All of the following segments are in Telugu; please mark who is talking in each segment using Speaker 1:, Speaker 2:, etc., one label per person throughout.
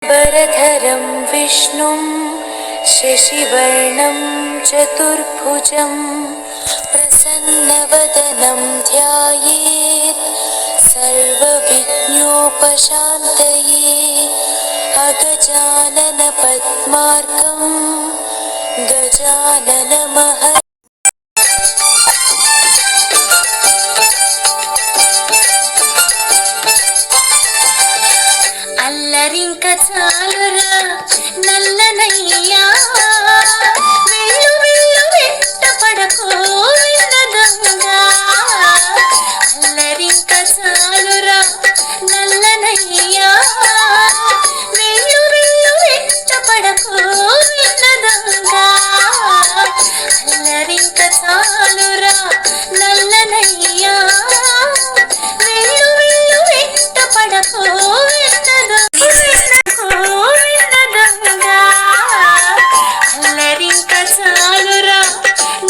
Speaker 1: वरधरं विष्णुं शशिवर्णं चतुर्भुजं प्रसन्नवदनं ध्यायेत् सर्वविघ्नोपशान्तये अगजाननपद्मार्कं गजाननमहर्निशम् అల్లరింక చాలురా నల్లనయ్యా వెళ్ళు వెళ్ళు వెంటపడకో విన్నదంగా అల్లరింక చాలురా నల్లనయ్యా వెళ్ళు వెళ్ళు వెంటపడకో విన్నదంగా అల్లరింక చాలురా నల్లనయ్యా వెళ్ళు వెళ్ళు వెంటపడకో అల్లరింక చాలురా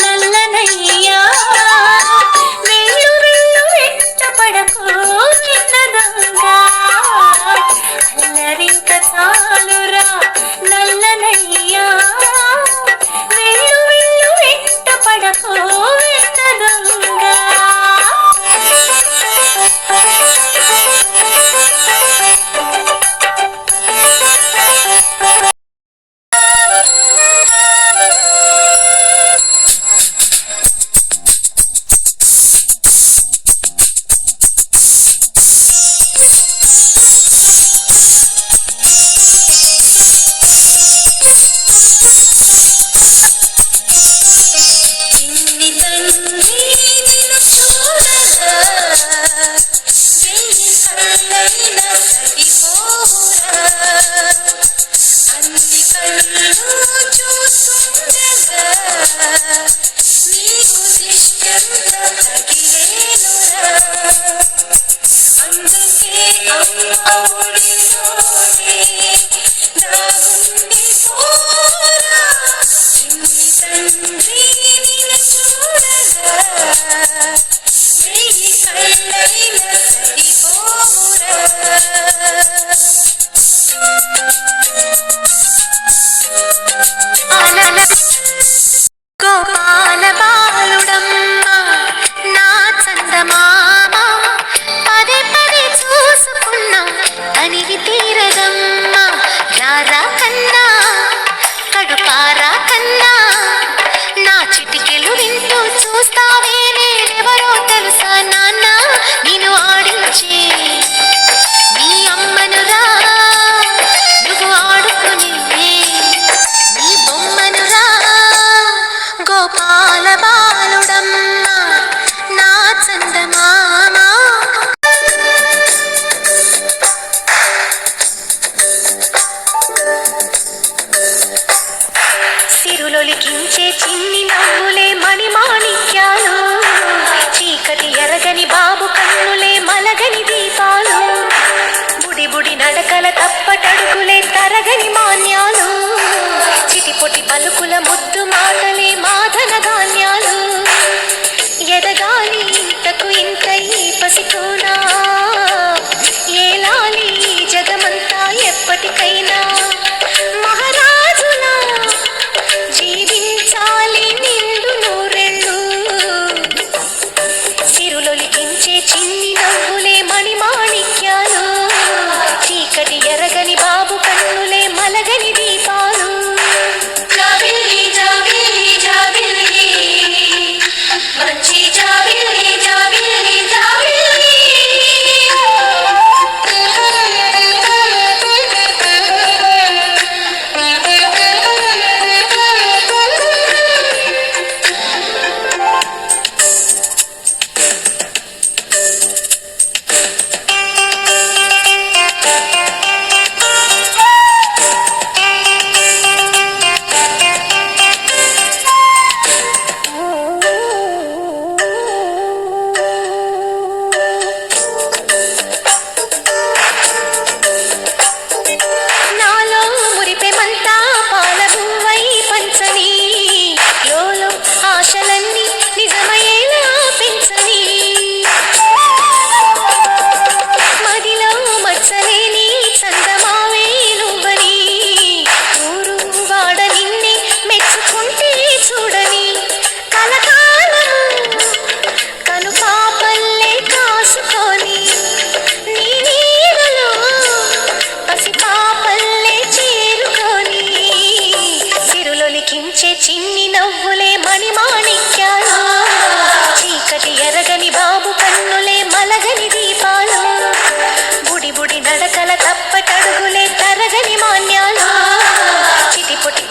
Speaker 1: నల్లనయ్యా వెళ్ళు వెళ్ళు వెంటపడకో విన్నదంగా అల్లరింక చాలురా నల్లనయ్యా వెళ్ళు వెళ్ళు వెంటపడకో విన్నదంగా సిరులొలికించే చిన్ని నవ్వులే మణిమాణిక్యాలు చీకటి ఎరగని బాబు కన్నులే మలగని దీపాలు బుడి బుడి నడకల తప్పటడుగులే తరగని మాన్యాలు చిటిపొటి పలుకుల ముద్దు మాటలే మాధన ధాన్యాలు ఎదగాలి ఇంతకు ఇంత ఈ పసికోనా ఏలాలి జగమంతా ఎప్పటికైనా మహారాజులా జీవించాలి నిండు నూరెళ్ళు సిరులొలికించే చిన్ని నవ్వులే మణిమాణిక్యాలు చీకటి ఎరగని బాబు కన్నులే మలగని దీపాలు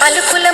Speaker 1: పలుకుల